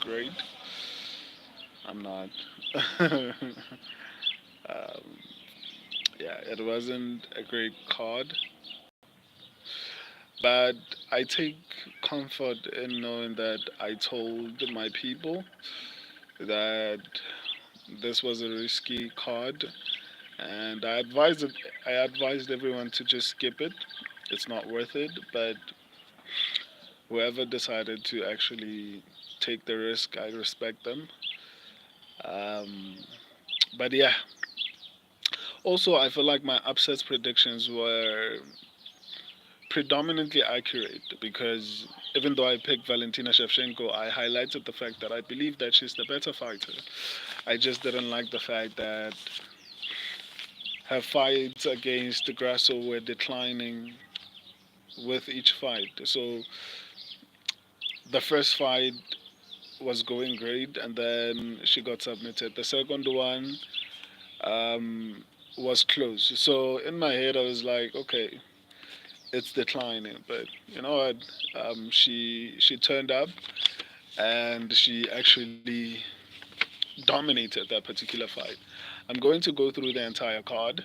great. I'm not. um, yeah, it wasn't a great card, but I take comfort in knowing that I told my people that this was a risky card, and I advised everyone to just skip it. It's not worth it. But whoever decided to actually take the risk, I respect them. Um, but yeah, also I feel like my upsets predictions were predominantly accurate because even though I picked Valentina Shevchenko, I highlighted the fact that I believe that she's the better fighter. I just didn't like the fact that her fights against Grasso were declining with each fight. So the first fight was going great, and then she got submitted. The second one um, was close. So in my head, I was like, okay, it's declining. But you know what? She turned up and she actually dominated that particular fight. I'm going to go through the entire card.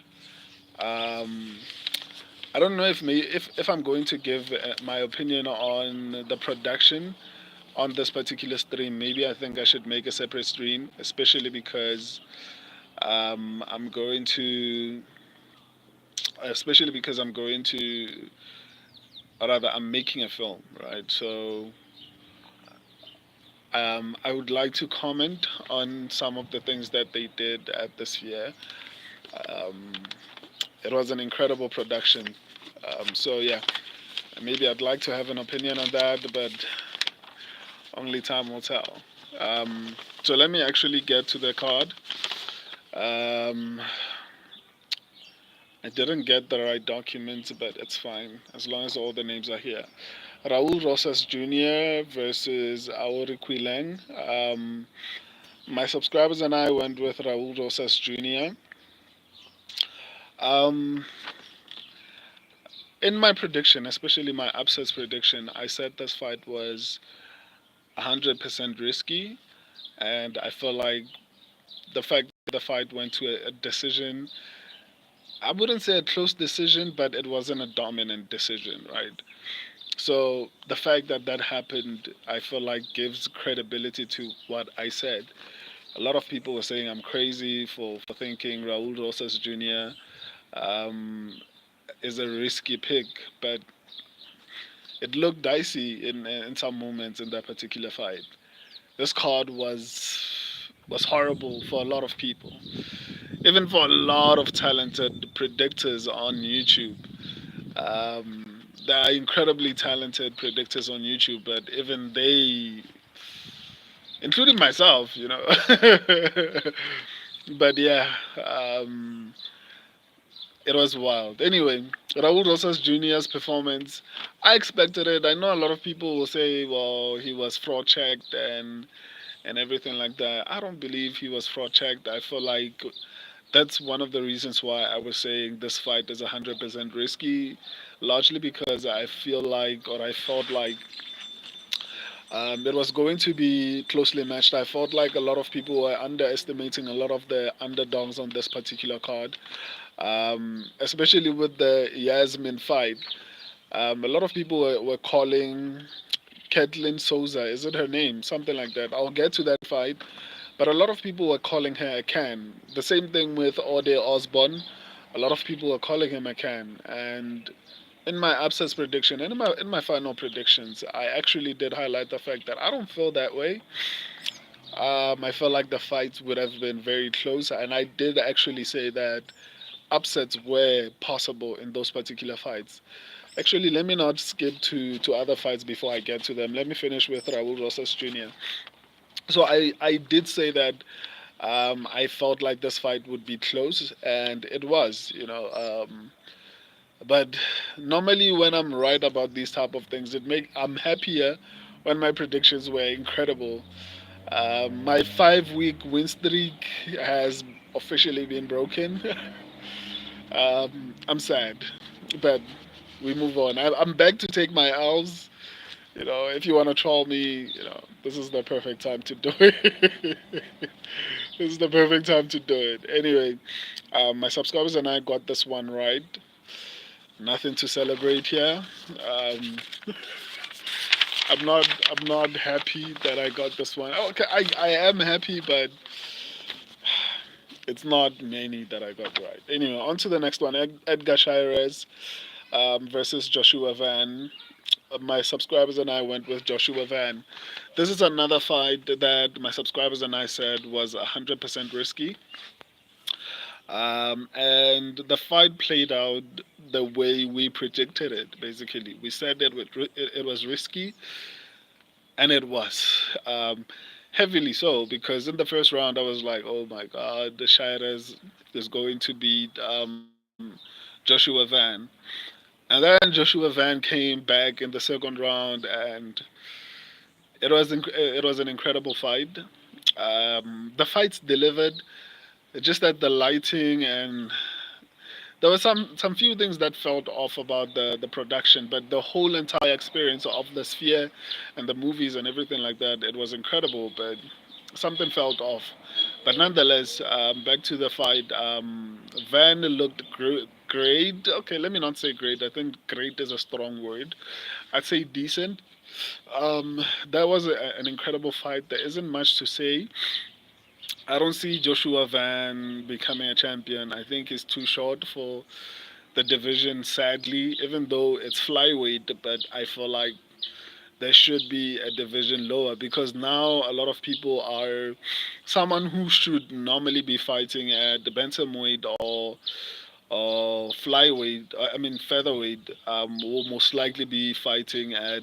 Um, I don't know if I'm going to give my opinion on the production on this particular stream. Maybe I think I should make a separate stream, especially because I'm going to, especially because I'm going to, or rather, I'm making a film, right? So I would like to comment on some of the things that they did at this year. Um, it was an incredible production. So yeah, maybe I'd like to have an opinion on that, but only time will tell. So let me actually get to the card. Um, I didn't get the right documents, but it's fine as long as all the names are here. Raul Rosas Jr. versus Aori Quileng. My subscribers and I went with Raul Rosas Jr. Um, in my prediction, especially my upsets prediction, I said this fight was 100% risky, and I feel like the fact that the fight went to a decision, I wouldn't say a close decision, but it wasn't a dominant decision, right? So the fact that that happened, I feel like gives credibility to what I said. A lot of people were saying I'm crazy for thinking Raul Rosas Jr. Um, is a risky pick, but it looked dicey in some moments in that particular fight. This card was horrible for a lot of people, even for a lot of talented predictors on YouTube. There are incredibly talented predictors on YouTube, but even they, including myself, you know. But yeah, um, it was wild. Anyway, Raul Rosas Jr.'s performance, I expected it. I know a lot of people will say, well, he was fraud checked and everything like that. I don't believe he was fraud checked. I feel like that's one of the reasons why I was saying this fight is 100% risky, largely because I feel like, or I felt like, it was going to be closely matched. I felt like a lot of people were underestimating a lot of the underdogs on this particular card, especially with the Yasmin fight. A lot of people were calling Kathleen Souza, is it her name? Something like that. I'll get to that fight. But a lot of people were calling her a can. The same thing with Ode Osborne. A lot of people were calling him a can. And in my absence prediction and in my final predictions, I actually did highlight the fact that I don't feel that way. I felt like the fight would have been very close, and I did actually say that upsets were possible in those particular fights. Actually, let me not skip to other fights before I get to them. Let me finish with Raul Rosas Jr. So I did say that I felt like this fight would be close, and it was, you know. But normally, when I'm right about these type of things, I'm happier when my predictions were incredible. My 5 week win streak has officially been broken. I'm sad, but we move on. I'm back to take my L's. If you want to troll me, this is the perfect time to do it. This is the perfect time to do it. Anyway, my subscribers and I got this one right. Nothing to celebrate here. Um, I'm not happy that I got this one. Okay, I am happy, but it's not many that I got right. Anyway, on to the next one. Edgar Shires versus Joshua Van. My subscribers and I went with Joshua Van. This is another fight that my subscribers and I said was 100% risky. And the fight played out the way we predicted it, basically. We said that it was risky, and it was. Heavily so, because in the first round, I was like, oh my God, the Shires is going to beat Joshua Van. And then Joshua Van came back in the second round, and it was an incredible fight. The fights delivered. It's just that the lighting and there were some few things that felt off about the production, but the whole entire experience of the sphere and the movies and everything like that, it was incredible. But something felt off. But nonetheless, back to the fight. Van looked great. Okay, let me not say great. I think great is a strong word. I'd say decent. That was an incredible fight. There isn't much to say. I don't see Joshua Van becoming a champion. I think he's too short for the division, sadly, even though it's flyweight, but I feel like there should be a division lower because now a lot of people are someone who should normally be fighting at the bantamweight or flyweight, I mean featherweight, will most likely be fighting at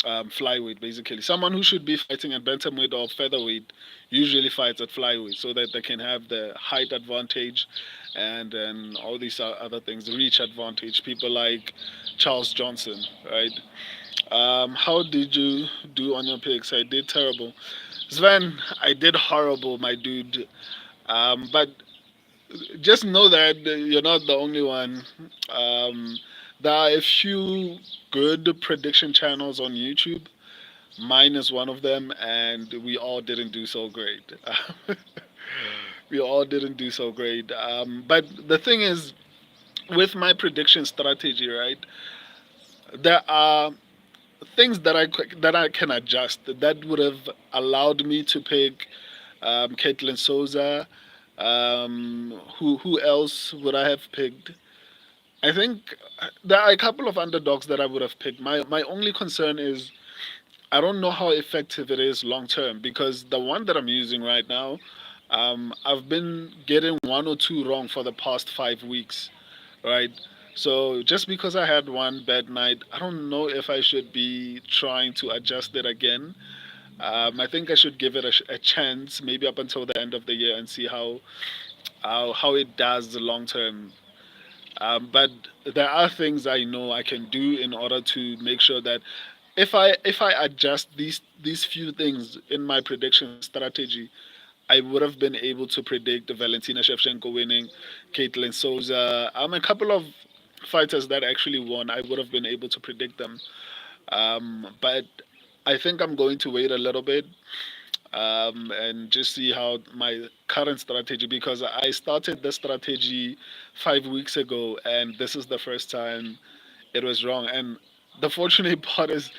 flyweight, basically. Someone who should be fighting at bantamweight or featherweight usually fights at flyweight so that they can have the height advantage and then all these other things, the reach advantage. People like Charles Johnson, right? How did you do on your picks? I did terrible. Sven, I did horrible, my dude. But just know that you're not the only one. Um, there are a few good prediction channels on YouTube. Mine is one of them, and we all didn't do so great. We all didn't do so great. But the thing is, with my prediction strategy, right, there are things that I can adjust that would have allowed me to pick Caitlin Souza. Who else would I have picked? I think there are a couple of underdogs that I would have picked. My only concern is I don't know how effective it is long term because the one that I'm using right now, I've been getting one or two wrong for the past 5 weeks, right? So just because I had one bad night, I don't know if I should be trying to adjust it again. I think I should give it a chance, maybe up until the end of the year, and see how it does long term. But there are things I know I can do in order to make sure that if I adjust these few things in my prediction strategy, I would have been able to predict Valentina Shevchenko winning, Caitlin Souza, a couple of fighters that actually won. I would have been able to predict them, but I think I'm going to wait a little bit and just see how my current strategy because I started the strategy 5 weeks ago and this is the first time it was wrong. And the fortunate part is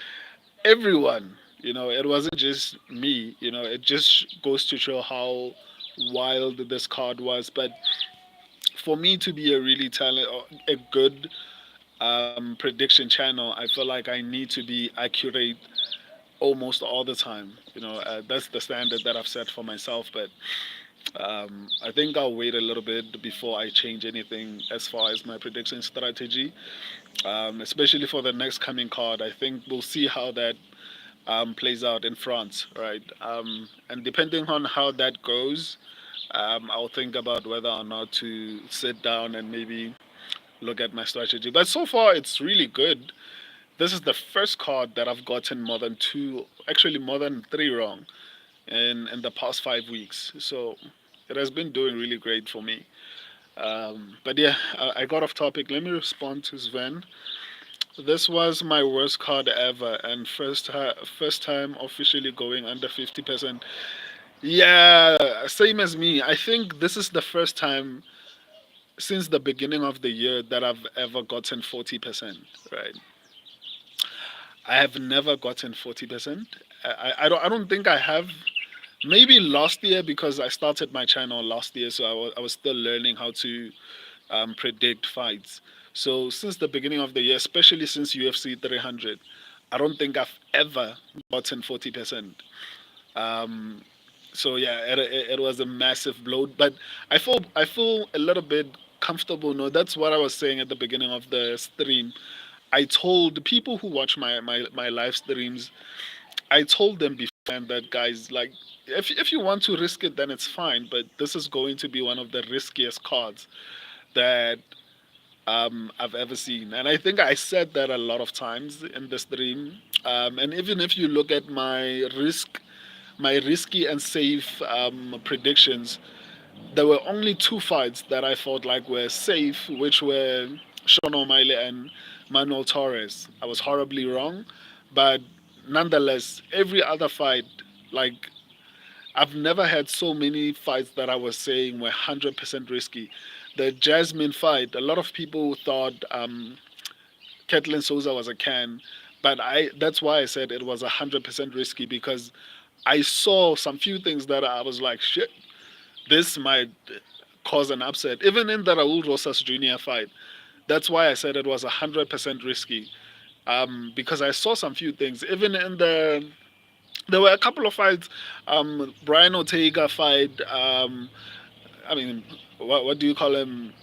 everyone, it wasn't just me, it just goes to show how wild this card was. But for me to be a really talent or a good prediction channel, I feel like I need to be accurate almost all the time. That's the standard that I've set for myself. But I think I'll wait a little bit before I change anything as far as my prediction strategy, especially for the next coming card. I think we'll see how that plays out in France, right? And depending on how that goes, I'll think about whether or not to sit down and maybe look at my strategy. But so far, it's really good. This is the first card that I've gotten more than two, actually more than three wrong in the past 5 weeks. So it has been doing really great for me. But yeah, I got off topic. Let me respond to Sven. This was my worst card ever, and first time officially going under 50%. Yeah, same as me. I think this is the first time since the beginning of the year that I've ever gotten 40%. Right, I have never gotten 40%. I don't think I have. Maybe last year because I started my channel last year, so I was still learning how to predict fights. So since the beginning of the year, especially since UFC 300, I don't think I've ever gotten 40%. Um, so yeah, it was a massive blow, but I feel a little bit comfortable. No, that's what I was saying at the beginning of the stream. I told the people who watch my live streams, I told them beforehand that guys, like, if you want to risk it, then it's fine. But this is going to be one of the riskiest cards that I've ever seen, and I think I said that a lot of times in the stream. And even if you look at my risky and safe predictions, there were only two fights that I felt like were safe, which were Sean O'Malley and Manuel Torres. I was horribly wrong, but nonetheless, every other fight, like, I've never had so many fights that I was saying were 100% risky. The Jasmine fight, a lot of people thought Katlin Souza was a can, but that's why I said it was 100% risky because I saw some few things that I was like, shit, this might cause an upset. Even in the Raul Rosas Jr. fight, that's why I said it was 100% risky. Because I saw some few things. Even in there were a couple of fights. Brian Ortega fight. I mean, what do you call him?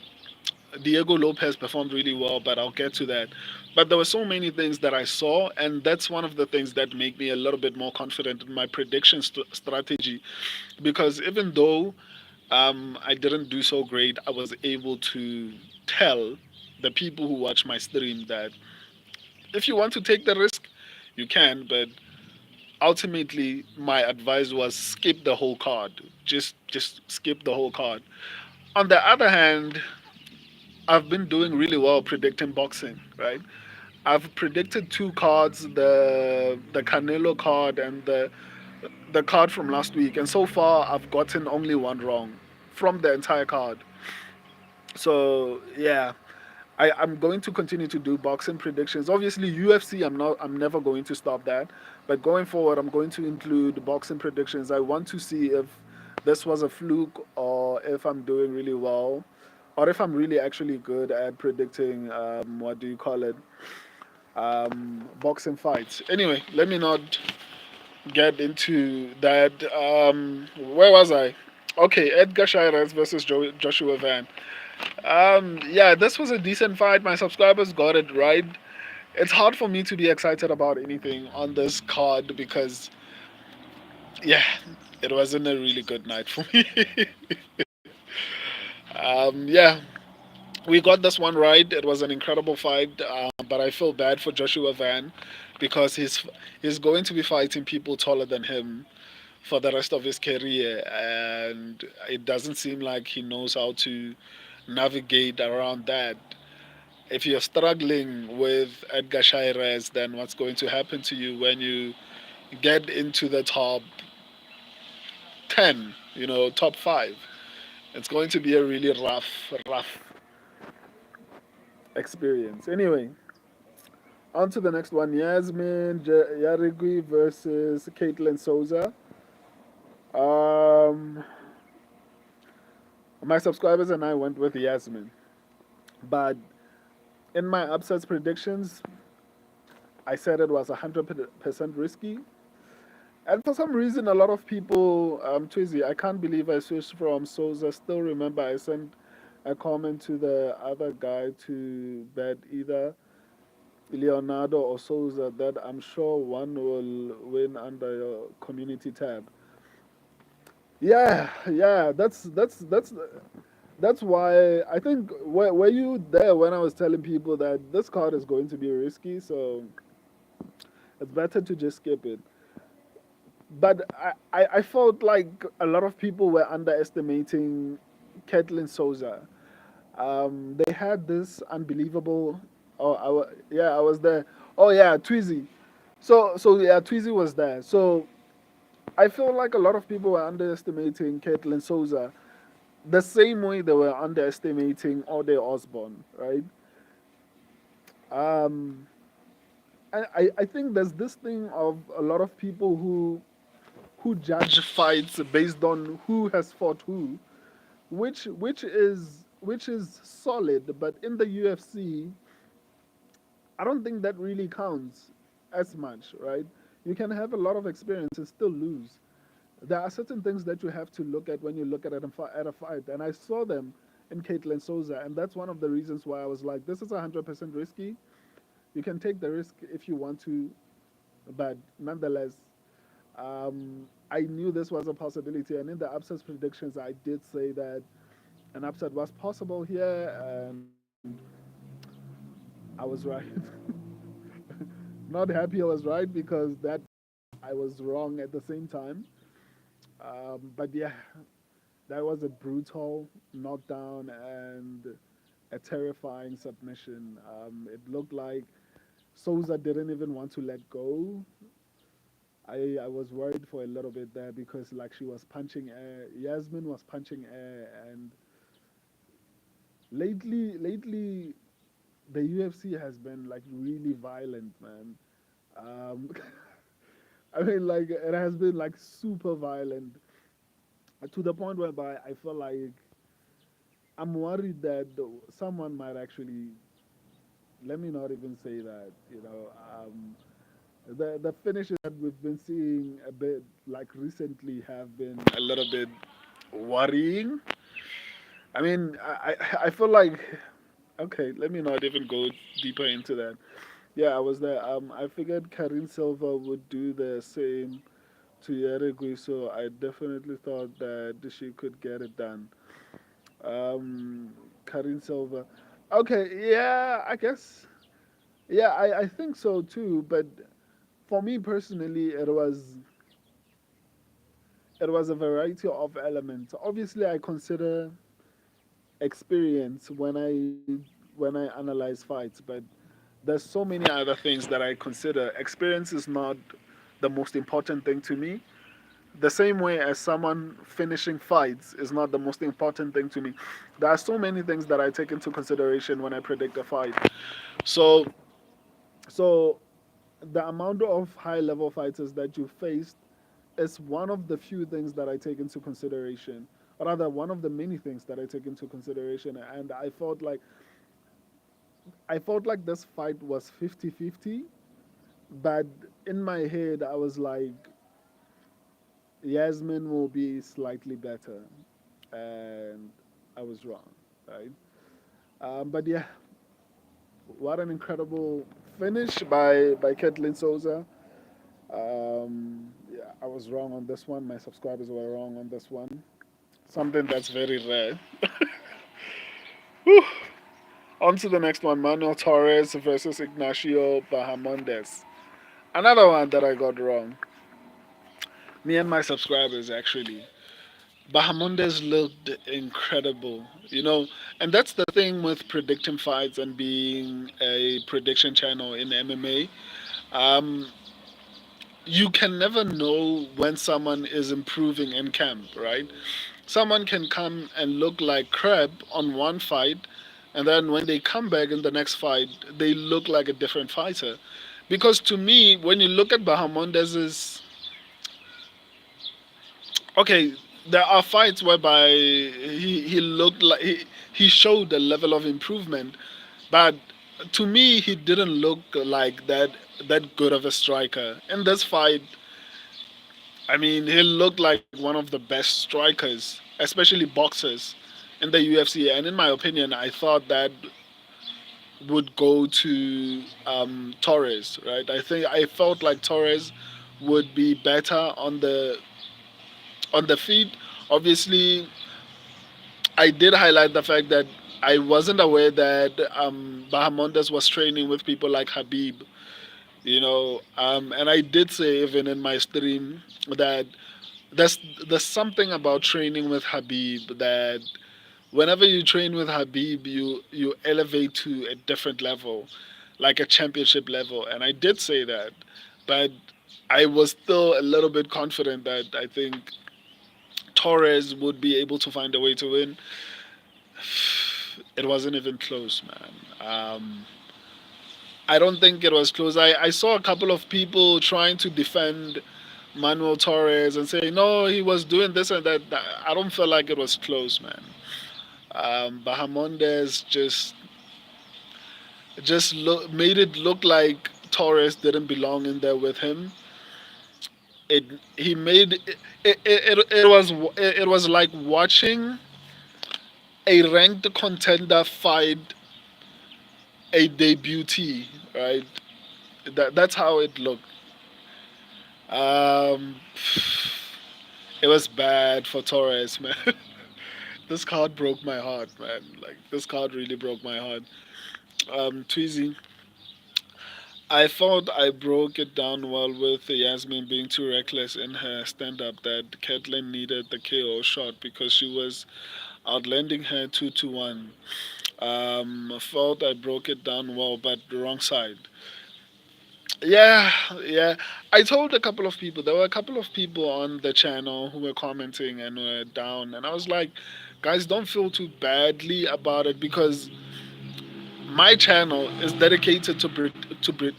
Diego Lopez performed really well, but I'll get to that. But there were so many things that I saw, and that's one of the things that make me a little bit more confident in my prediction strategy. Because even though I didn't do so great, I was able to tell the people who watch my stream that if you want to take the risk, you can, but ultimately my advice was skip the whole card. Just skip the whole card. On the other hand, I've been doing really well predicting boxing, right? I've predicted two cards, the Canelo card and the card from last week, and so far I've gotten only one wrong from the entire card. So yeah, I'm going to continue to do boxing predictions. Obviously, UFC, I'm never going to stop that. But going forward, I'm going to include boxing predictions. I want to see if this was a fluke or if I'm doing really well, or if I'm really actually good at predicting. What do you call it? Boxing fights. Anyway, let me not get into that. Where was I? Okay, Edgar Shirez versus Joshua Van. Yeah, this was a decent fight. My subscribers got it right. It's hard for me to be excited about anything on this card because, yeah, it wasn't a really good night for me. Yeah, we got this one right. It was an incredible fight, but I feel bad for Joshua Van because he's going to be fighting people taller than him for the rest of his career, and it doesn't seem like he knows how to navigate around that. If you're struggling with Edgar Shirez, then what's going to happen to you when you get into the top 10, top 5? It's going to be a really rough experience. Anyway, on to the next one. Yasmin Yarigui versus Caitlin Souza. Um, my subscribers and I went with Yasmin. But in my upsets predictions, I said it was 100% risky. And for some reason, a lot of people, Twizzy, I can't believe I switched from Souza. Still remember, I sent a comment to the other guy to bet either Leonardo or Souza that I'm sure one will win under your community tab. Yeah, that's why I think were you there when I was telling people that this card is going to be risky, so it's better to just skip it. But I felt like a lot of people were underestimating Kathleen Souza. They had this unbelievable Oh, yeah, I was there. Oh yeah, Tweezy. So yeah, Tweezy was there. So I feel like a lot of people were underestimating Caitlin Souza the same way they were underestimating Ode Osborne, right? Um, I think there's this thing of a lot of people who judge fights based on who has fought who, which is solid, but in the UFC, I don't think that really counts as much, right? You can have a lot of experience and still lose. There are certain things that you have to look at when you look at at a fight, and I saw them in Caitlin Souza, and that's one of the reasons why I was like, this is 100% risky. You can take the risk if you want to, but nonetheless, I knew this was a possibility, and in the upset predictions, I did say that an upset was possible here, and I was right. Not happy I was right because that I was wrong at the same time. But yeah, that was a brutal knockdown and a terrifying submission. It looked like Souza didn't even want to let go. I was worried for a little bit there because like she was punching air. Yasmin was punching air, and lately the UFC has been like really violent, man. Um, I mean, like it has been like super violent to the point whereby I feel like I'm worried that someone might actually. Let me not even say that. The finishes that we've been seeing a bit like recently have been a little bit worrying. I mean, I feel like okay. Let me not even go deeper into that. Yeah, I was there. I figured Karin Silva would do the same to Yeregui, so I definitely thought that she could get it done. Karin Silva. Okay, yeah, I guess. Yeah, I think so too. But for me personally, it was a variety of elements. Obviously, I consider experience when I analyze fights, but there's so many other things that I consider. Experience is not the most important thing to me. The same way as someone finishing fights is not the most important thing to me. There are so many things that I take into consideration when I predict a fight. So, so the amount of high level fighters that you faced is one of the few things that I take into consideration, or rather, one of the many things that I take into consideration. And I felt like this fight was 50-50, but in my head, I was like, Yasmin will be slightly better, and I was wrong, right? But yeah, what an incredible finish by Kathleen Souza. Yeah, I was wrong on this one. My subscribers were wrong on this one. Something that's very rare. Whew. On to the next one, Manuel Torres versus Ignacio Bahamondes. Another one that I got wrong. Me and my subscribers actually. Bahamondes looked incredible, and that's the thing with predicting fights and being a prediction channel in MMA. Um, you can never know when someone is improving in camp, right? Someone can come and look like crap on one fight, and then when they come back in the next fight, they look like a different fighter. Because to me, when you look at Bahamondes's, okay, there are fights whereby he looked like he showed a level of improvement, but to me he didn't look like that good of a striker. In this fight, I mean, he looked like one of the best strikers, especially boxers, in the UFC. And in my opinion, I thought that would go to Torres, right? I felt like Torres would be better on the feet. Obviously, I did highlight the fact that I wasn't aware that Bahamondes was training with people like Habib, and I did say even in my stream that there's there's something about training with Habib that whenever you train with Habib, you elevate to a different level, like a championship level. And I did say that, but I was still a little bit confident that I think Torres would be able to find a way to win. It wasn't even close, man. I don't think it was close. I saw a couple of people trying to defend Manuel Torres and say, no, he was doing this and that. I don't feel like it was close, man. Bahamondes made it look like Torres didn't belong in there with him. It he made it was like watching a ranked contender fight a debutee, right? That's how it looked. Um, it was bad for Torres, man. This card broke my heart, man. Like this card really broke my heart. Tweezy, I thought I broke it down well with Yasmin being too reckless in her stand-up that Caitlyn needed the KO shot because she was outlanding her 2-1. I thought I broke it down well, but the wrong side. Yeah, yeah. I told a couple of people, there were a couple of people on the channel who were commenting and were down. And I was like, guys, don't feel too badly about it because my channel is dedicated to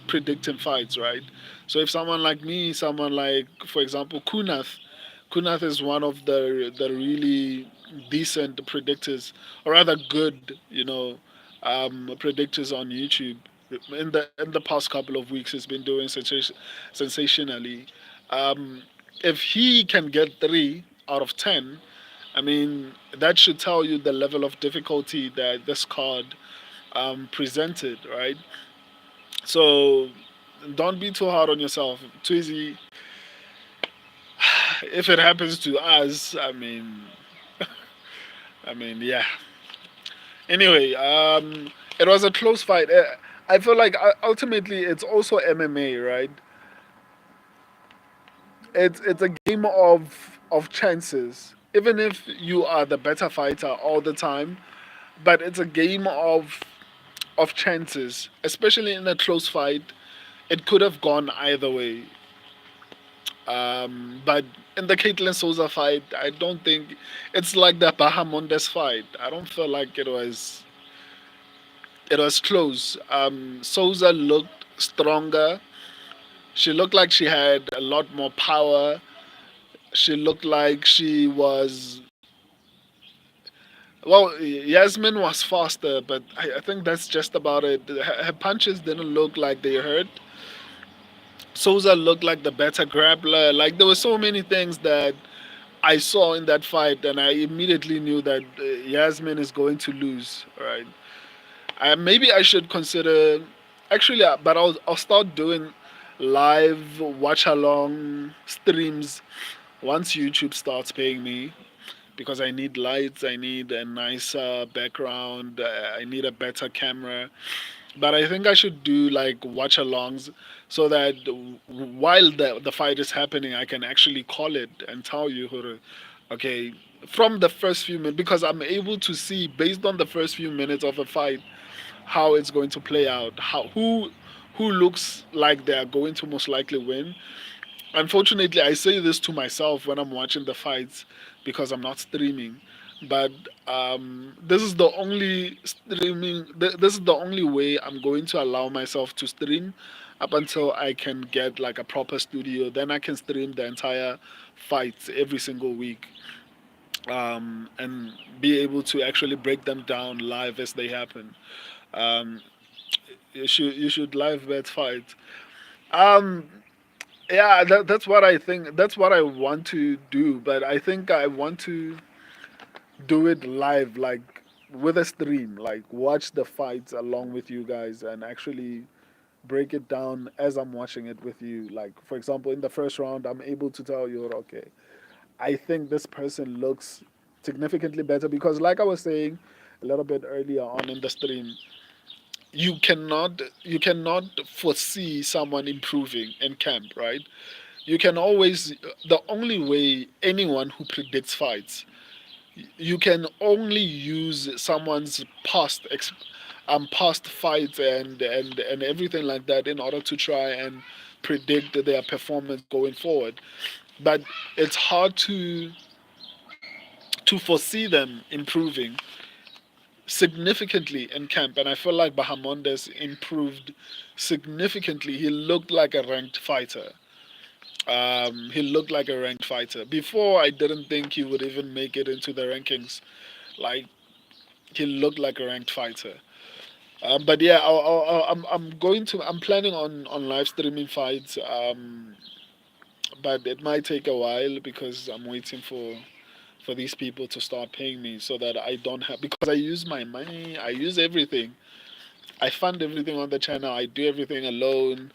predicting fights, right? So if someone like me, someone like, for example, Kunath is one of the really decent predictors, or rather good, predictors on YouTube. In the past couple of weeks, he's been doing sensationally. Um, if he can get 3 out of 10, I mean that should tell you the level of difficulty that this card presented, right? So don't be too hard on yourself. Twizy, if it happens to us, I mean, yeah. Anyway, it was a close fight. I feel like ultimately it's also MMA, right? It's a game of chances. Even if you are the better fighter all the time, but it's a game of chances, especially in a close fight. It could have gone either way. But in the Caitlyn Souza fight, I don't think it's like the Bahamondes fight. I don't feel like it was close. Souza looked stronger. She looked like she had a lot more power. She looked like she was. Well, Yasmin was faster, but I think that's just about it. Her punches didn't look like they hurt. Souza looked like the better grappler. Like there were so many things that I saw in that fight, and I immediately knew that Yasmin is going to lose. Right? Maybe I should consider. Actually, but I'll start doing live watch along streams once YouTube starts paying me because I need lights, I need a nicer background, I need a better camera. But I think I should do like watch alongs so that while the fight is happening, I can actually call it and tell you, Huru, okay, from the first few minutes, because I'm able to see based on the first few minutes of a fight how it's going to play out, who looks like they are going to most likely win. Unfortunately, I say this to myself when I'm watching the fights because I'm not streaming. But this is the only streaming. This is the only way I'm going to allow myself to stream up until I can get like a proper studio. Then I can stream the entire fights every single week, and be able to actually break them down live as they happen. Um, you should live bet fight. Um, yeah, that's what I think. That's what I want to do. But I think I want to do it live, like with a stream, like watch the fights along with you guys and actually break it down as I'm watching it with you. Like, for example, in the first round, I'm able to tell you, okay, I think this person looks significantly better because, like I was saying a little bit earlier on in the stream, you cannot foresee someone improving in camp, right? You can always, the only way anyone who predicts fights, You can only use someone's past fights and everything like that in order to try and predict their performance going forward. But it's hard to foresee them improving significantly in camp, and I feel like Bahamondes improved significantly. He looked like a ranked fighter. He looked like a ranked fighter. Before, I didn't think he would even make it into the rankings. Like, he looked like a ranked fighter. But yeah, I'm going to. I'm planning on live streaming fights. But it might take a while because I'm waiting for these people to start paying me so that I don't have, because I use my money. I use everything. I fund everything on the channel. I do everything alone.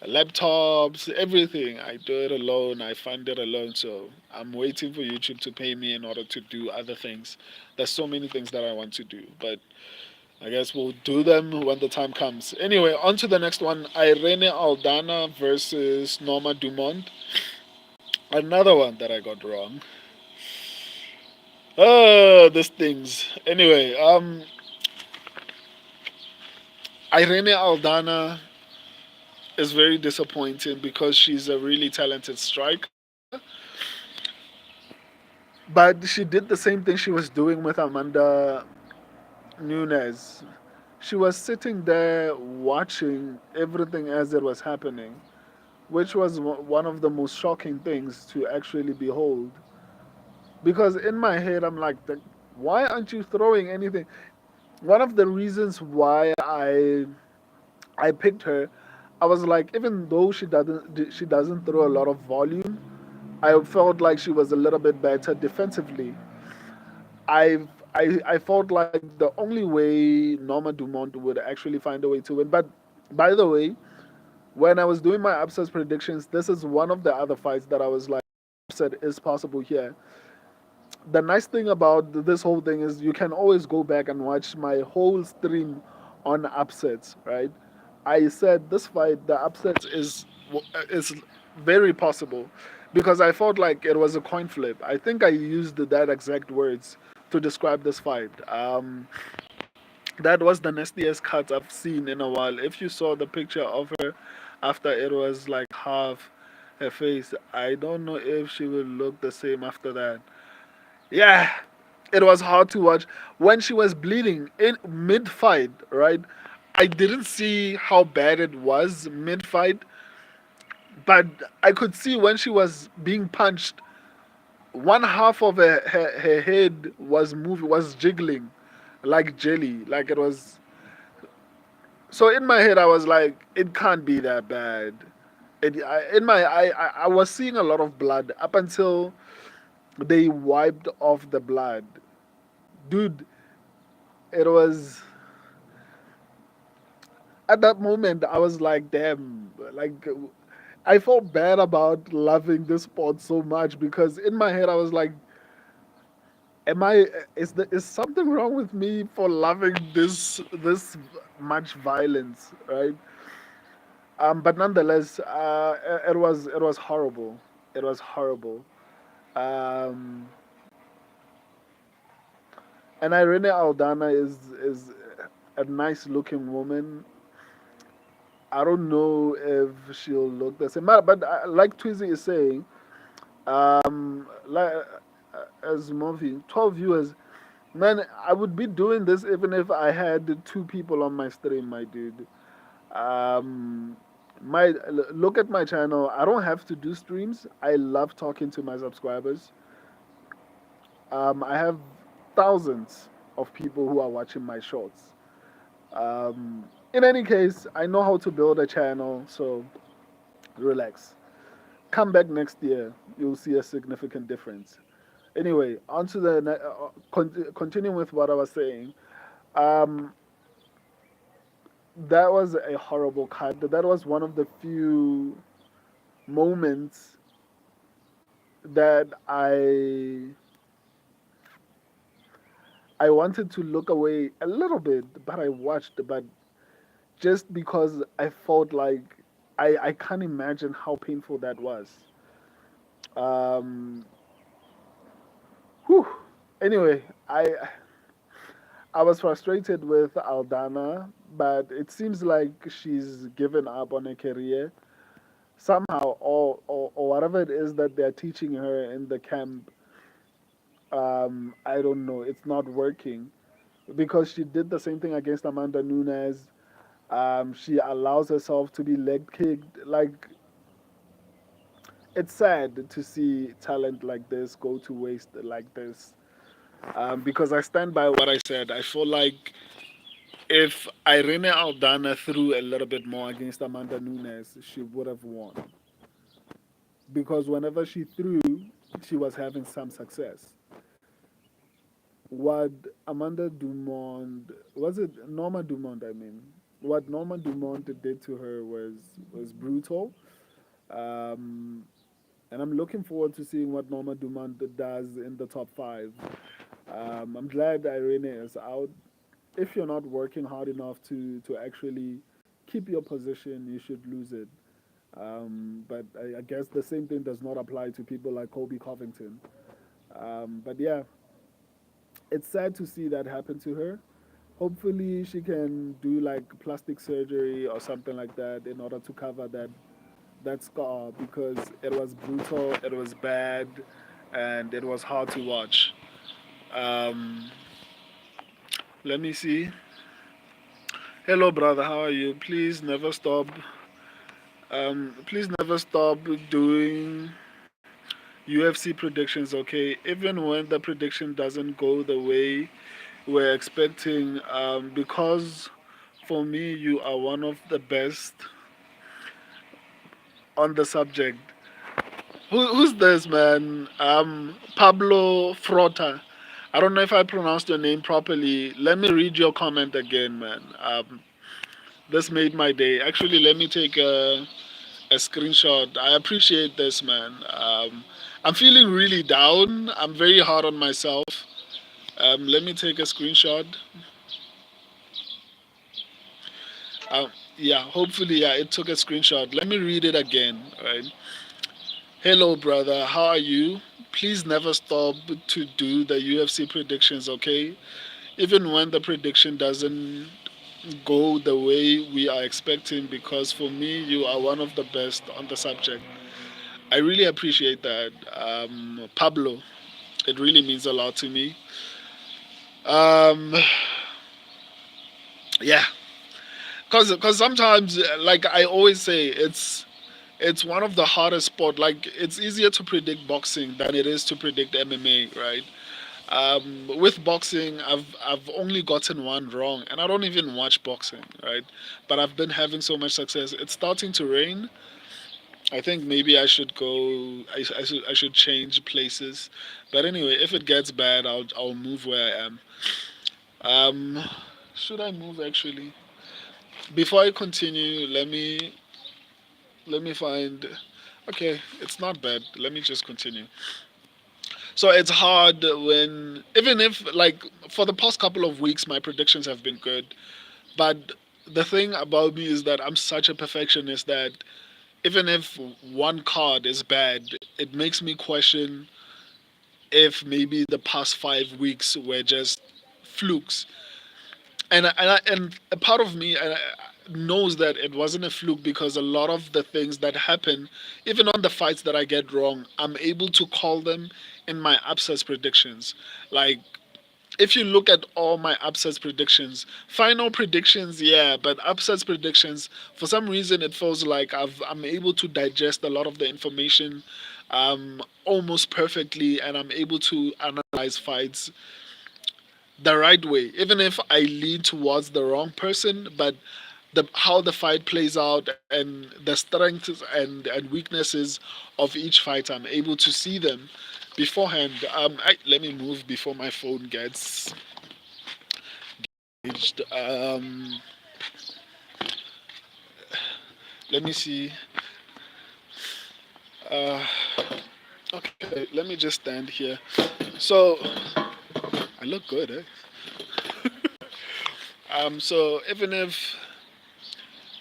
Laptops, everything. I do it alone. I fund it alone. So I'm waiting for YouTube to pay me in order to do other things. There's so many things that I want to do, but I guess we'll do them when the time comes. Anyway, on to the next one. Irene Aldana versus Norma Dumont. Another one that I got wrong. Oh, these things. Anyway, Irene Aldana is very disappointing because she's a really talented striker. But she did the same thing she was doing with Amanda Nunes. She was sitting there watching everything as it was happening, which was one of the most shocking things to actually behold. Because in my head, I'm like, why aren't you throwing anything? One of the reasons why I picked her, I was like, even though she doesn't throw a lot of volume, I felt like she was a little bit better defensively. I felt like the only way Norma Dumont would actually find a way to win. But by the way, when I was doing my upset predictions, this is one of the other fights that I was like, upset is possible here. The nice thing about this whole thing is you can always go back and watch my whole stream on upsets, right? I said this fight, the upsets is very possible because I felt like it was a coin flip. I think I used that exact words to describe this fight. That was the nastiest cut I've seen in a while. If you saw the picture of her after it was like half her face, I don't know if she will look the same after that. Yeah, it was hard to watch when she was bleeding in mid fight, right? I didn't see how bad it was mid fight, but I could see when she was being punched, one half of her head was moving, was jiggling like jelly, like it was. So in my head, I was like, it can't be that bad. I was seeing a lot of blood up until they wiped off the blood. Dude, it was at that moment I was like, damn, like I felt bad about loving this sport so much because in my head I was like, am I is something wrong with me for loving this much violence, right? But nonetheless, it was horrible. It was horrible. Um, and Irene Aldana is a nice looking woman. I don't know if she'll look the same. But like Twizzy is saying, like as Murphy, 12 viewers. Man, I would be doing this even if I had two people on my stream, my dude. Um, look at my channel. I don't have to do streams. I love talking to my subscribers. I have thousands of people who are watching my shorts. In any case, I know how to build a channel, so relax. Come back next year, you'll see a significant difference. Anyway, on to continuing with what I was saying. Um, that was a horrible cut. That was one of the few moments that I wanted to look away a little bit, but I watched. But just because I felt like I can't imagine how painful that was. Um, whew. Anyway, I was frustrated with Aldana, but it seems like she's given up on her career somehow, or whatever it is that they're teaching her in the camp. I don't know. It's not working because she did the same thing against Amanda Nunes. She allows herself to be leg kicked. Like, it's sad to see talent like this go to waste like this. Because I stand by what I said. I feel like if Irene Aldana threw a little bit more against Amanda Nunes, she would have won. Because whenever she threw, she was having some success. What Amanda Dumont, was it Norma Dumont? I mean, what Norma Dumont did to her was brutal. Um, and I'm looking forward to seeing what Norma Dumont does in the top five. I'm glad Irene is out. If you're not working hard enough to actually keep your position, you should lose it. But I guess the same thing does not apply to people like Kobe Covington. But yeah, it's sad to see that happen to her. Hopefully, she can do like plastic surgery or something like that in order to cover that scar because it was brutal, it was bad, and it was hard to watch. Um, Let me see. Hello, brother. How are you? Please never stop doing UFC predictions. Okay, even when the prediction doesn't go the way we're expecting, because for me, you are one of the best on the subject. Who's this man? Pablo Frota. I don't know if I pronounced your name properly. Let me read your comment again, man. This made my day. Actually, let me take a screenshot. I appreciate this, man. I'm feeling really down. I'm very hard on myself. Let me take a screenshot. Yeah, hopefully, yeah, it took a screenshot. Let me read it again. Right. Hello, brother. How are you? Please never stop to do the UFC predictions, okay? Even when the prediction doesn't go the way we are expecting, because for me, you are one of the best on the subject. I really appreciate that, Pablo. It really means a lot to me. Um, yeah, cause sometimes, like I always say, it's one of the hardest sport. Like it's easier to predict boxing than it is to predict MMA, right? With boxing, I've only gotten one wrong, and I don't even watch boxing, right? But I've been having so much success. It's starting to rain. I think maybe I should go. I should change places. But anyway, if it gets bad, I'll move where I am. Um, should I move actually? Before I continue, let me find. Okay, it's not bad. Let me just continue. So it's hard when even if like for the past couple of weeks my predictions have been good, but the thing about me is that I'm such a perfectionist that even if one card is bad, it makes me question if maybe the past 5 weeks were just flukes. And a part of me knows that it wasn't a fluke because a lot of the things that happen, even on the fights that I get wrong, I'm able to call them in my upsets predictions. Like if you look at all my upsets predictions, final predictions, yeah, but upsets predictions, for some reason, it feels like I'm able to digest a lot of the information almost perfectly, and I'm able to analyze fights the right way, even if I lean towards the wrong person, but how the fight plays out and the strengths and weaknesses of each fight, I'm able to see them beforehand. Let me move before my phone gets aged. Let me see. Uh, okay, let me just stand here. So I look good, eh? So even if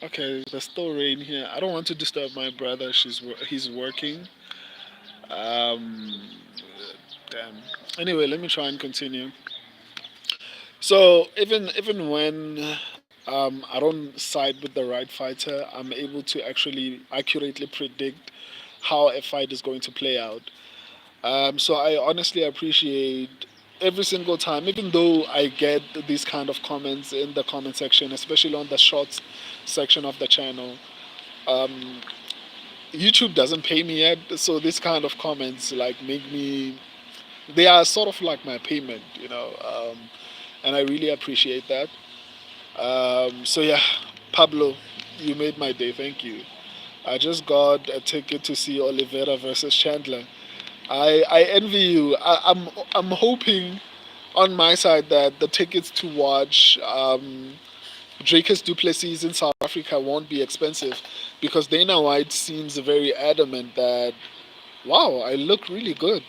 okay, there's still rain here. I don't want to disturb my brother. He's working. Um, Damn. Anyway, let me try and continue. So even when I don't side with the right fighter, I'm able to actually accurately predict how a fight is going to play out. So I honestly appreciate every single time, even though I get these kind of comments in the comment section, especially on the shorts section of the channel. Um, YouTube doesn't pay me yet, so this kind of comments like make me. They are sort of like my payment, and I really appreciate that. So yeah, Pablo, you made my day. Thank you. I just got a ticket to see Oliveira versus Chandler. I envy you. I'm hoping on my side that the tickets to watch Dracus Duplessis in South Africa won't be expensive because Dana White seems very adamant that wow, I look really good.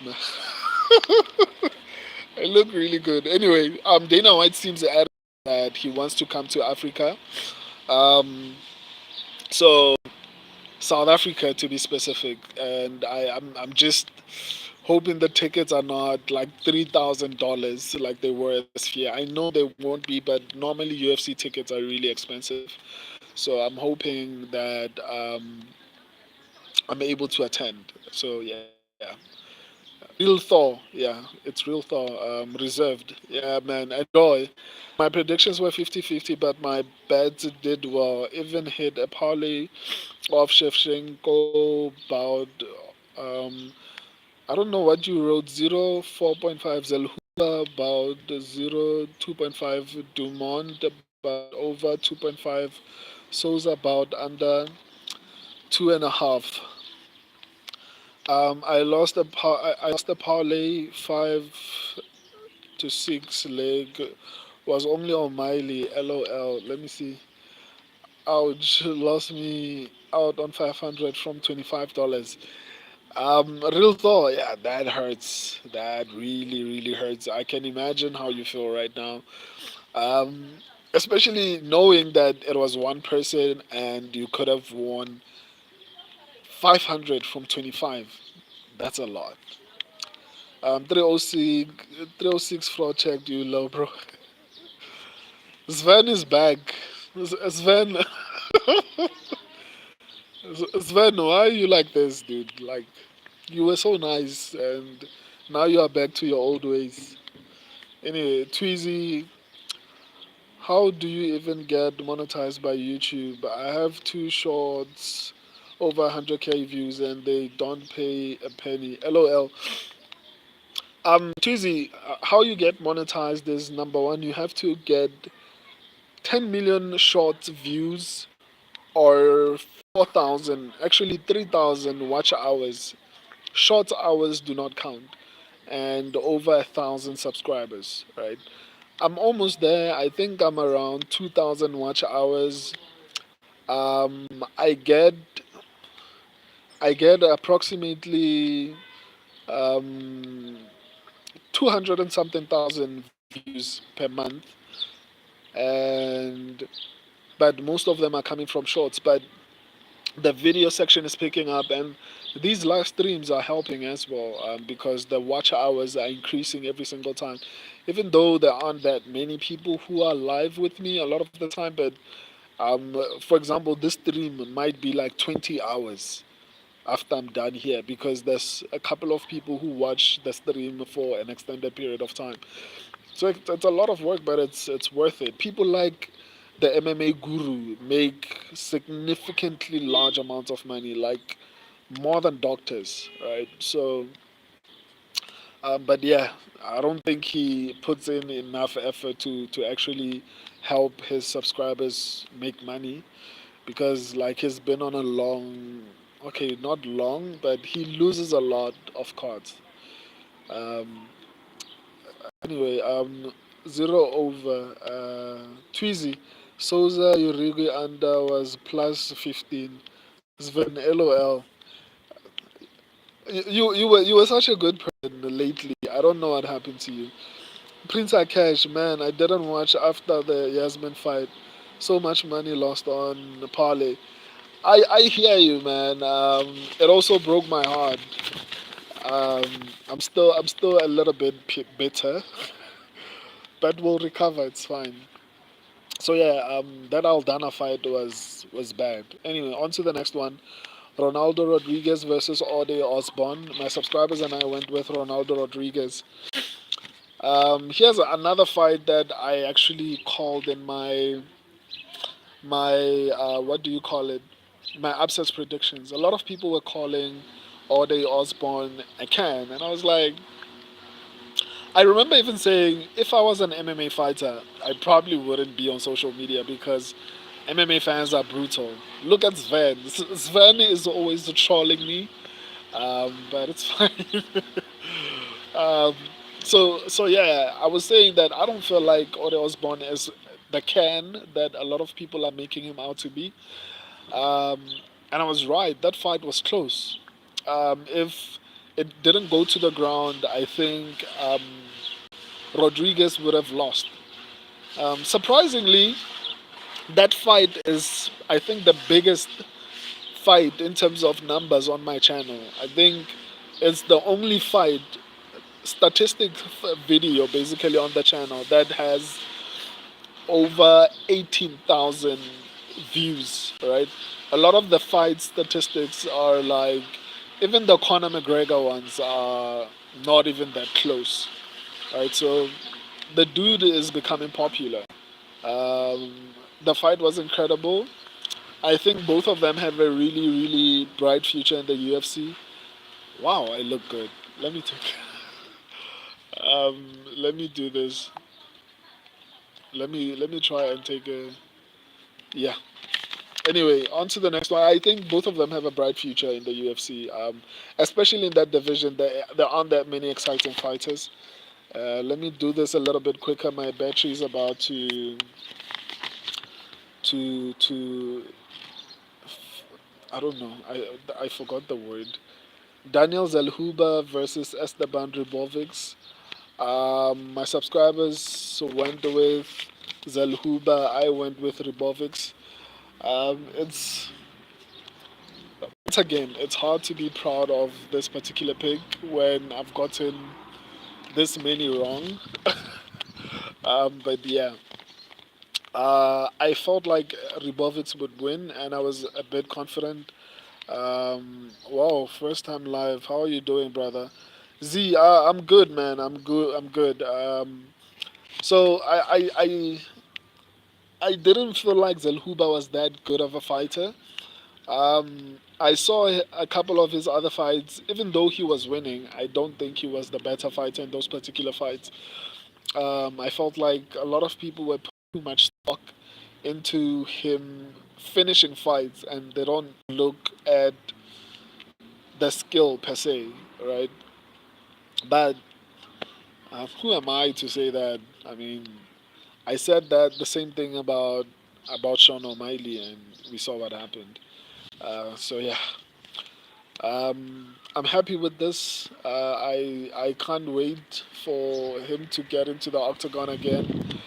I look really good. Anyway, Dana White seems adamant that he wants to come to Africa. Um, so South Africa to be specific, and I'm just hoping the tickets are not like $3,000 like they were this year. I know they won't be, but normally UFC tickets are really expensive. So I'm hoping that I'm able to attend. So yeah, real Thor, yeah, it's real Thor. Reserved, yeah, man, enjoy. My predictions were 50-50, but my bets did well. Even hit a parlay of Shevchenko about um, I don't know what you wrote. 0 4.5 Zelhula about 0 2.5 Dumont about over 2.5 Souza about under 2.5. I lost the parlay 5 to 6 leg was only on Miley. LOL. Let me see. Ouch! Lost me out on 500 from $25. Real thought, yeah, that hurts. That really hurts. I can imagine how you feel right now. Um, Especially knowing that it was one person and you could have won 500 from 25. That's a lot. 306, 306 floor check, you low, bro. Sven is back. Sven, Sven, why are you like this, dude? Like, you were so nice and now you are back to your old ways. Anyway, Tweezy, how do you even get monetized by YouTube? I have two shorts over 100K views and they don't pay a penny. LOL. Tweezy, how you get monetized is number one, you have to get 10 million short views or 4,000, actually 3,000 watch hours. Short hours do not count, and over 1,000 subscribers, right? I'm almost there. I think I'm around 2,000 watch hours. Um, I get I get approximately 200 and something thousand views per month, and but most of them are coming from shorts. But the video section is picking up, and these live streams are helping as well because the watch hours are increasing every single time. Even though there aren't that many people who are live with me a lot of the time, but for example, this stream might be like 20 hours after I'm done here because there's a couple of people who watch the stream for an extended period of time. So it's a lot of work, but it's worth it. People like the MMA guru make significantly large amounts of money, like more than doctors, right? So, but yeah, I don't think he puts in enough effort to actually help his subscribers make money because like he's been on a long, okay, not long, but he loses a lot of cards. Um, Anyway, zero over. Twizy, Souza Urigi under was plus 15. Sven, LOL. You were such a good person lately. I don't know what happened to you. Prince Akash, man, I didn't watch after the Yasmin fight. So much money lost on parlay. I hear you, man. It also broke my heart. I'm still a little bit bitter, but we'll recover. It's fine. So yeah, that Aldana fight was bad. Anyway, on to the next one. Ronaldo Rodriguez versus Ode Osborne. My subscribers and I went with Ronaldo Rodriguez. Here's another fight that I actually called in my what do you call it? My upsets predictions. A lot of people were calling Ode Osborne a can, and I was like, I remember even saying if I was an MMA fighter, I probably wouldn't be on social media because MMA fans are brutal. Look at Sven. Sven is always trolling me, but it's fine. um, so yeah, I was saying that I don't feel like Ode Osborne is the can that a lot of people are making him out to be. Um, and I was right. That fight was close. If it didn't go to the ground, I think Rodriguez would have lost. Surprisingly, that fight is, I think, the biggest fight in terms of numbers on my channel. I think it's the only fight statistic video basically on the channel that has over 18,000 views, right? A lot of the fight statistics are like, even the Conor McGregor ones are not even that close, right? So the dude is becoming popular. The fight was incredible. I think both of them have a really, really bright future in the UFC. Wow, I look good. Let me take. Let me do this. Let me try and take a. Yeah. Anyway, on to the next one. I think both of them have a bright future in the UFC, especially in that division. There aren't that many exciting fighters. Let me do this a little bit quicker. My battery is about to I don't know. I forgot the word. Daniel Zellhuber versus Esteban Ribovics. My subscribers went with Zellhuber. I went with Ribovics. It's once again, it's hard to be proud of this particular pick when I've gotten this many wrong. But yeah, I felt like Ribovics would win, and I was a bit confident. Wow, first time live. How are you doing, brother? Z, I'm good, man. I'm good. I'm good. So I didn't feel like Zelhuba was that good of a fighter. I saw a couple of his other fights. Even though he was winning, I don't think he was the better fighter in those particular fights. I felt like a lot of people were putting too much stock into him finishing fights, and they don't look at the skill per se, right? But who am I to say that? I mean, I said that the same thing about Sean O'Malley, and we saw what happened. So yeah, I'm happy with this. I can't wait for him to get into the octagon again.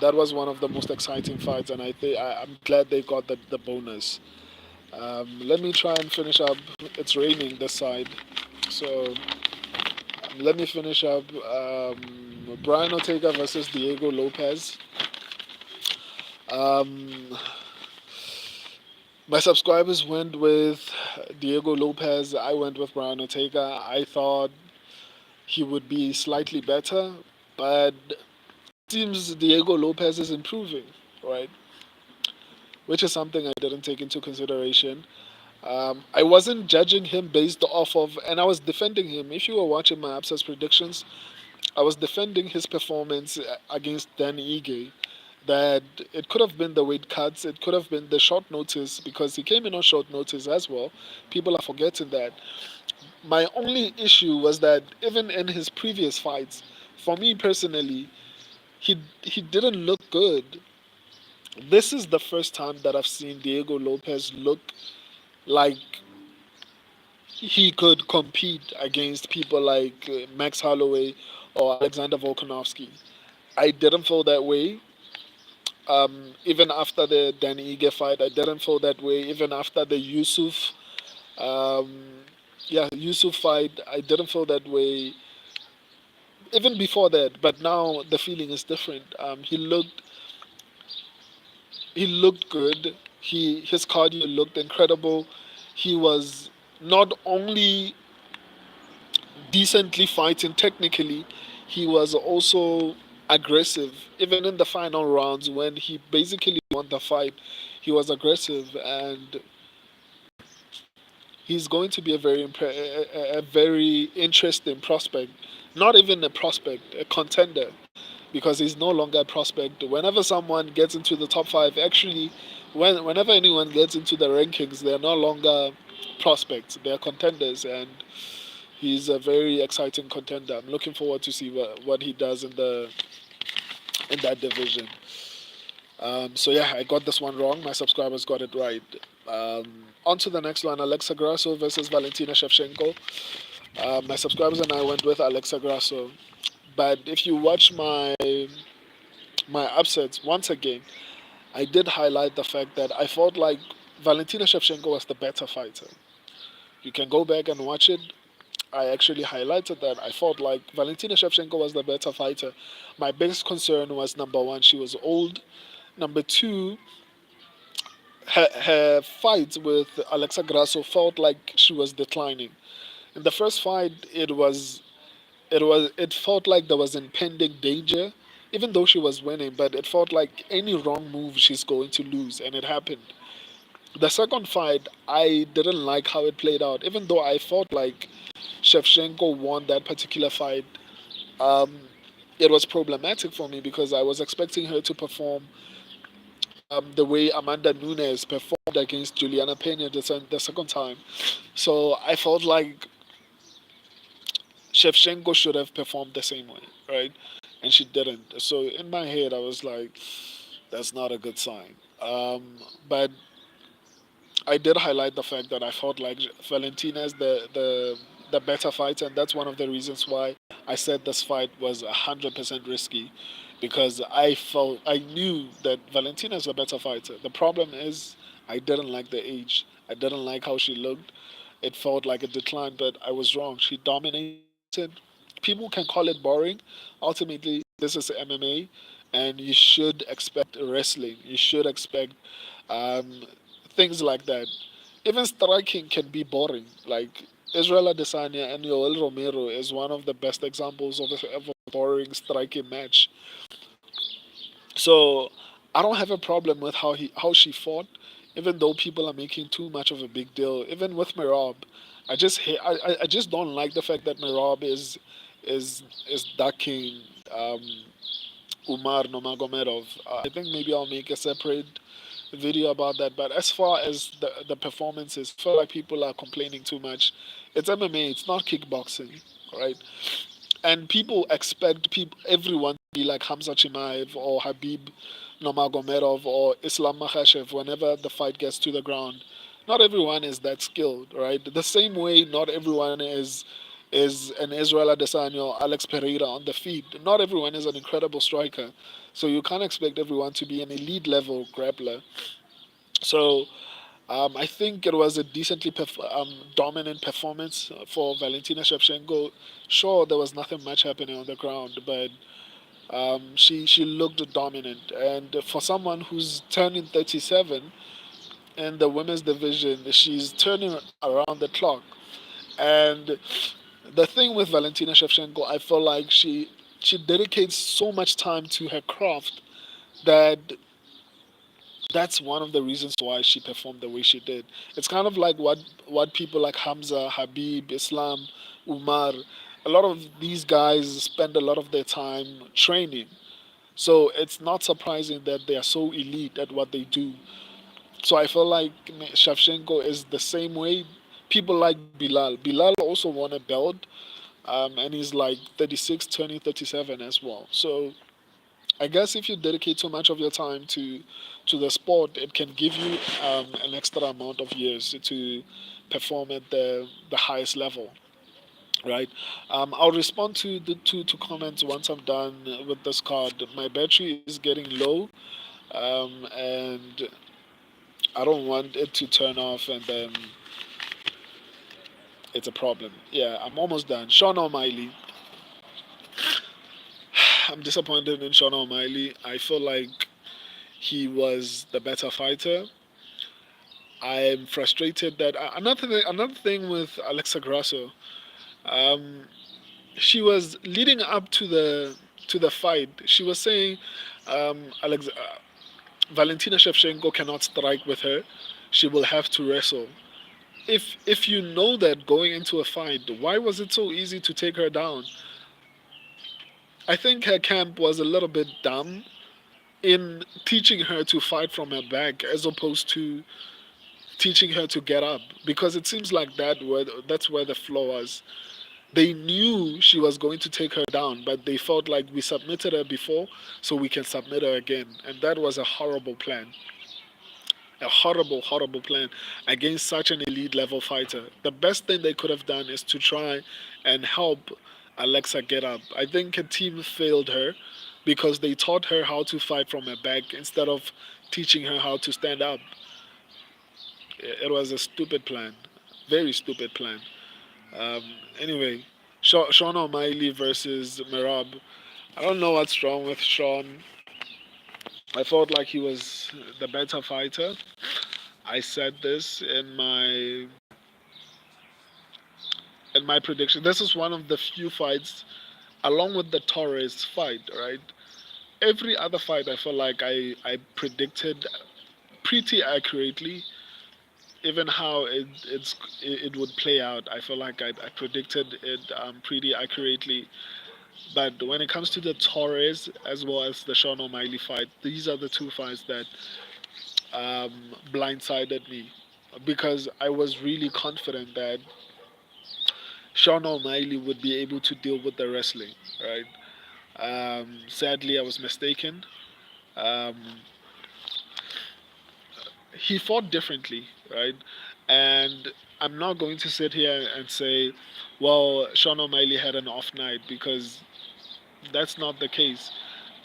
That was one of the most exciting fights, and I'm glad they got the bonus. Let me try and finish up. It's raining this side, so let me finish up. Brian Ortega versus Diego Lopez. Um, my subscribers went with Diego Lopez. I went with Brian Ortega. I thought he would be slightly better, but it seems Diego Lopez is improving, right? Which is something I didn't take into consideration. I wasn't judging him based off of, and I was defending him. If you were watching my absence predictions, I was defending his performance against Dan Ige. That it could have been the weight cuts, it could have been the short notice because he came in on short notice as well. People are forgetting that. My only issue was that even in his previous fights, for me personally, he didn't look good. This is the first time that I've seen Diego Lopez look like he could compete against people like Max Holloway or Alexander Volkanovski. I didn't feel that way. Even after the Danny Ige fight, I didn't feel that way. Even after the Yusuf, um, yeah, Yusuf fight, I didn't feel that way even before that, but now the feeling is different. He looked good. His cardio looked incredible. He was not only decently fighting technically, he was also aggressive. Even in the final rounds, when he basically won the fight, he was aggressive, and he's going to be a very interesting prospect. Not even a prospect, a contender, because he's no longer a prospect. Whenever someone gets into the top five, actually, whenever anyone gets into the rankings, they're no longer prospects; they're contenders, and he's a very exciting contender. I'm looking forward to see what he does in that division. So yeah, I got this one wrong. My subscribers got it right. On to the next one: Alexa Grasso versus Valentina Shevchenko. My subscribers and I went with Alexa Grasso, but if you watch my upsets once again, I did highlight the fact that I felt like Valentina Shevchenko was the better fighter. You can go back and watch it. I actually highlighted that I felt like Valentina Shevchenko was the better fighter. My biggest concern was number one, she was old. Number two, her fight with Alexa Grasso felt like she was declining. In the first fight, it felt like there was impending danger, even though she was winning. But it felt like any wrong move, she's going to lose, and it happened. The second fight, I didn't like how it played out, even though I felt like Shevchenko won that particular fight. Um, it was problematic for me because I was expecting her to perform the way Amanda Nunes performed against Juliana Pena the second time. So I felt like Shevchenko should have performed the same way, right? And she didn't. So in my head, I was like, that's not a good sign. But I did highlight the fact that I felt like Valentina is the better fighter, and that's one of the reasons why I said this fight was 100% risky, because I knew that Valentina is a better fighter. The problem is I didn't like the age. I didn't like how she looked. It felt like a decline, but I was wrong. She dominated. People can call it boring. Ultimately, this is MMA, and you should expect wrestling. You should expect um, things like that. Even striking can be boring. Like Israel Adesanya and Yoel Romero is one of the best examples of a boring striking match. So I don't have a problem with how she fought, even though people are making too much of a big deal. Even with Merab, I just don't like the fact that Merab is ducking um, Umar Nomagomedov. I think maybe I'll make a separate video about that. But as far as the performances, I feel like people are complaining too much. It's MMA. It's not kickboxing, right? And people expect everyone to be like Hamza Chimaev or Habib Nurmagomedov or Islam Makhachev whenever the fight gets to the ground. Not everyone is that skilled, right? The same way not everyone is an Israel Adesanya or Alex Pereira on the feet. Not everyone is an incredible striker. So you can't expect everyone to be an elite level grappler. So I think it was a decently dominant performance for Valentina Shevchenko. Sure, there was nothing much happening on the ground, but she looked dominant. And for someone who's turning 37 in the women's division, she's turning around the clock. And the thing with Valentina Shevchenko, I feel like she dedicates so much time to her craft that that's one of the reasons why she performed the way she did. It's kind of like what people like Hamza, Habib, Islam, Umar, a lot of these guys spend a lot of their time training. So it's not surprising that they are so elite at what they do. So I feel like Shevchenko is the same way. People like Bilal. Bilal also won a belt, and he's like 36, turning 37 as well. So I guess if you dedicate so much of your time to the sport, it can give you an extra amount of years to perform at the highest level, right? I'll respond to the two comments once I'm done with this card. My battery is getting low, and I don't want it to turn off and then it's a problem. Yeah, I'm almost done. Sean O'Malley. I'm disappointed in Sean O'Malley. I feel like he was the better fighter. I'm frustrated that another thing with Alexa Grasso. Um, she was leading up to the fight. She was saying, Valentina Shevchenko cannot strike with her. She will have to wrestle. If you know that going into a fight, why was it so easy to take her down? I think her camp was a little bit dumb in teaching her to fight from her back as opposed to teaching her to get up, because it seems like that's where the flaw was. They knew she was going to take her down, but they felt like we submitted her before, so we can submit her again, and that was a horrible plan. A horrible, horrible plan against such an elite level fighter. The best thing they could have done is to try and help Alexa get up. I think her team failed her because they taught her how to fight from her back instead of teaching her how to stand up. It was a stupid plan, very stupid plan. Um, anyway, Sean O'Malley versus Merab. I don't know what's wrong with Sean. I felt like he was the better fighter. I said this in my prediction. This is one of the few fights, along with the Torres fight, right? Every other fight, I feel like I predicted pretty accurately, even how it would play out. I feel like I predicted it pretty accurately. But when it comes to the Torres as well as the Sean O'Malley fight, these are the two fights that blindsided me because I was really confident that Sean O'Malley would be able to deal with the wrestling, right? Sadly, I was mistaken. Um, he fought differently, right? And I'm not going to sit here and say, well, Sean O'Malley had an off night because that's not the case.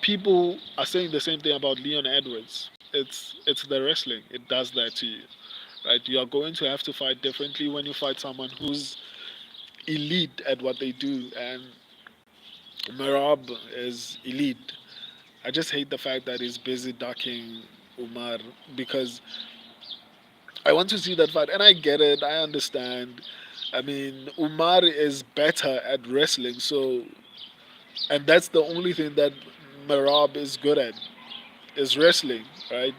People are saying the same thing about Leon Edwards. It's the wrestling. It does that to you, right? You are going to have to fight differently when you fight someone who's elite at what they do, and Merab is elite. I just hate the fact that he's busy ducking Umar because I want to see that fight, and I get it. I understand. I mean, Umar is better at wrestling, so and that's the only thing that Merab is good at is wrestling, right?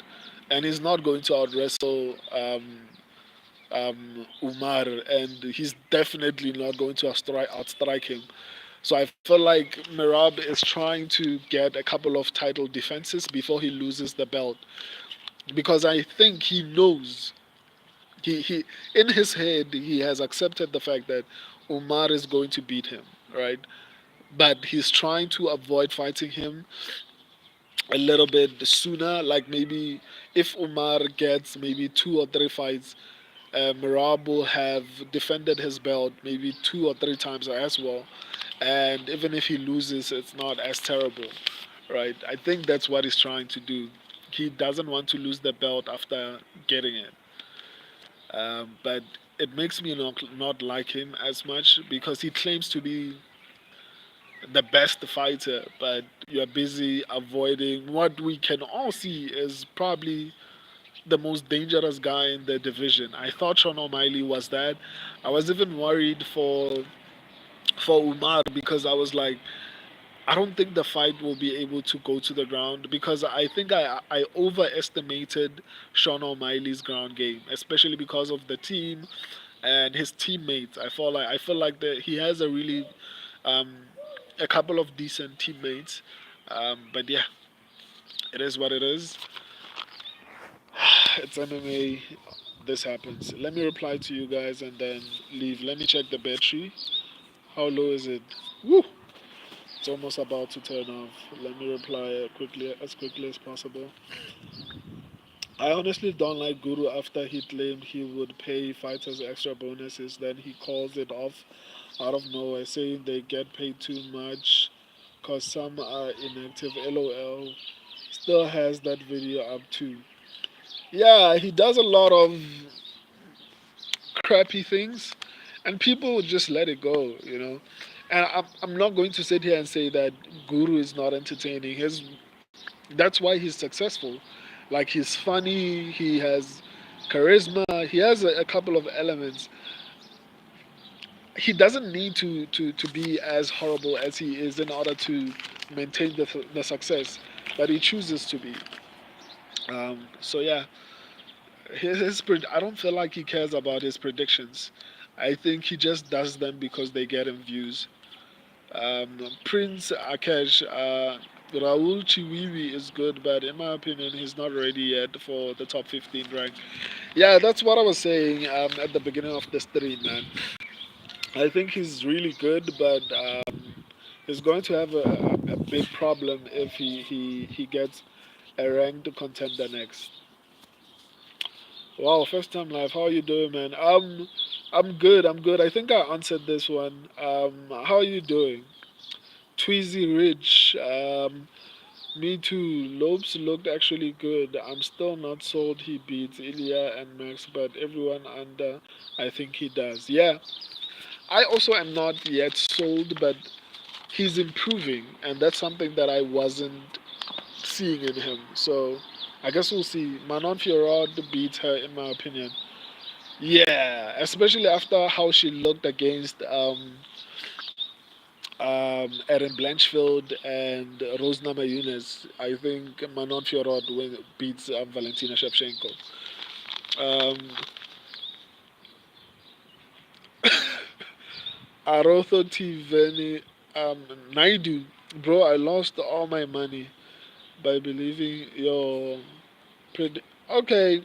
And he's not going to out wrestle Umar, and he's definitely not going to outstrike him. So I feel like Merab is trying to get a couple of title defenses before he loses the belt, because I think he knows he in his head he has accepted the fact that Umar is going to beat him, right? But he's trying to avoid fighting him a little bit sooner. Like maybe if Umar gets maybe 2 or 3 fights, Merab will have defended his belt maybe 2 or 3 times as well. And even if he loses, it's not as terrible, right? I think that's what he's trying to do. He doesn't want to lose the belt after getting it. But it makes me not like him as much because he claims to be the best fighter, but you're busy avoiding what we can all see is probably the most dangerous guy in the division. I thought Sean O'Malley was that. I was even worried for Umar because I was like, I don't think the fight will be able to go to the ground because I think I overestimated Sean O'Malley's ground game, especially because of the team and his teammates. I feel like that he has a really um, a couple of decent teammates, but yeah, it is what it is. It's MMA. This happens. Let me reply to you guys and then leave. Let me check the battery. How low is it? Woo! It's almost about to turn off. Let me reply as quickly as possible. I honestly don't like Guru after he claimed he would pay fighters extra bonuses. Then he calls it off out of nowhere, saying they get paid too much because some are inactive. LOL. Still has that video up too. Yeah, he does a lot of crappy things, and people would just let it go, you know. And I'm not going to sit here and say that Guru is not entertaining. That's why he's successful. Like he's funny, he has charisma, he has a couple of elements. He doesn't need to be as horrible as he is in order to maintain the success that he chooses to be. So yeah, I don't feel like he cares about his predictions. I think he just does them because they get him views. Prince Akesh, Raul Chiwiwi is good, but in my opinion, he's not ready yet for the top 15 rank. Yeah, that's what I was saying at the beginning of the stream, man. I think he's really good, but he's going to have a big problem if he gets a ranked contender next. Wow, first time live. How are you doing, man? I'm good. I'm good. I think I answered this one. How are you doing? Tweezy Rich. Me too. Lopes looked actually good. I'm still not sold he beats Ilya and Max, but everyone under, I think he does. Yeah, I also am not yet sold, but he's improving, and that's something that I wasn't seeing in him. So I guess we'll see. Manon Fiorot beats her, in my opinion. Yeah, especially after how she looked against Erin Blanchfield and Rose Namajunas. I think Manon Fiorot beats Valentina Shevchenko. Um, Arotho Tiveni Naidu. Bro, I lost all my money by believing your. Okay,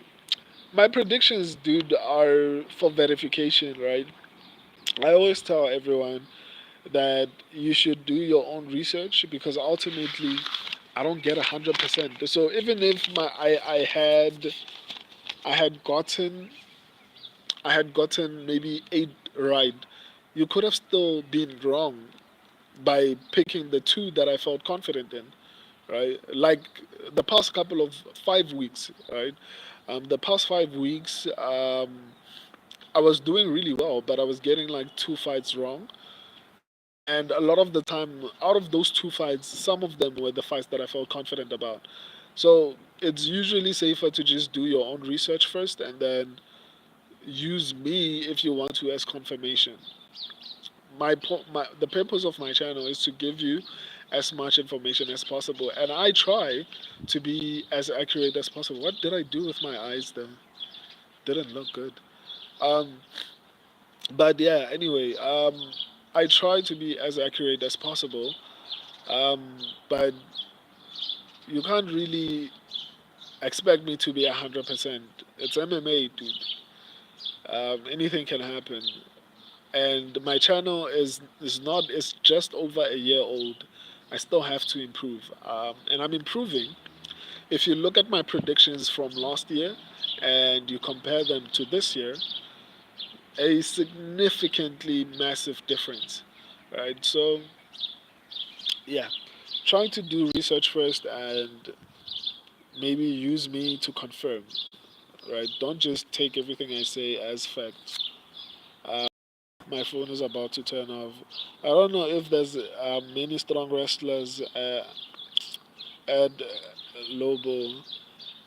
my predictions, dude, are for verification, right? I always tell everyone that you should do your own research because ultimately I don't get 100%. So even if I had gotten maybe eight right, you could have still been wrong by picking the two that I felt confident in, right? Like the past couple of 5 weeks, right? The past 5 weeks, I was doing really well, but I was getting like two fights wrong. And a lot of the time, out of those two fights, some of them were the fights that I felt confident about. So it's usually safer to just do your own research first and then use me if you want to as confirmation. The purpose of my channel is to give you as much information as possible, and I try to be as accurate as possible. What did I do with my eyes there? Didn't look good. Um, but yeah, anyway, I try to be as accurate as possible. But you can't really expect me to be 100%. It's MMA, dude. Anything can happen. And my channel is not. It's just over a year old. I still have to improve, and I'm improving. If you look at my predictions from last year and you compare them to this year, a significantly massive difference, right? So yeah, trying to do research first and maybe use me to confirm, right? Don't just take everything I say as fact. Uh, my phone is about to turn off. I don't know if there's many strong wrestlers at Lobo.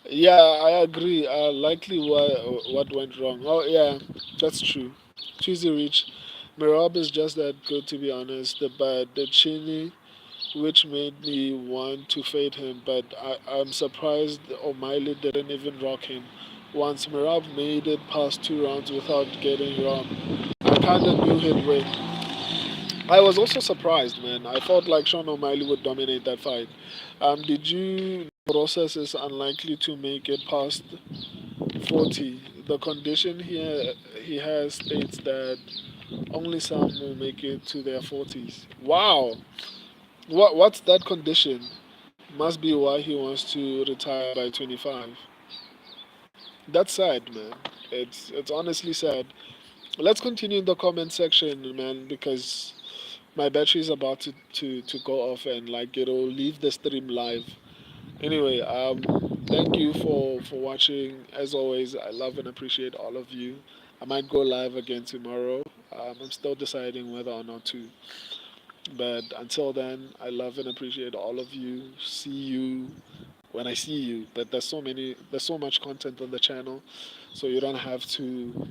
Yeah, I agree. Likely what went wrong. Oh yeah, that's true. Cheesy Rich. Mirab is just that good to be honest, but the Chini which made me want to fade him, but I'm surprised O'Malley didn't even rock him. Once Mirab made it past 2 rounds without getting rocked, I kinda knew he'd win. I was also surprised, man. I thought like Sean O'Malley would dominate that fight. Did you process is unlikely to make it past 40? The condition he has states that only some will make it to their 40s. Wow. What's that condition? Must be why he wants to retire by 25. That's sad, man. It's honestly sad. Let's continue in the comment section, man, because my battery is about to go off and like it'll leave the stream live. Anyway, thank you for watching. As always, I love and appreciate all of you. I might go live again tomorrow. I'm still deciding whether or not to. But until then, I love and appreciate all of you. See you when I see you. But there's so much content on the channel, so you don't have to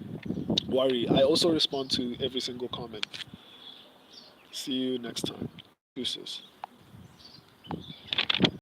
worry. I also respond to every single comment. See you next time. Deuces.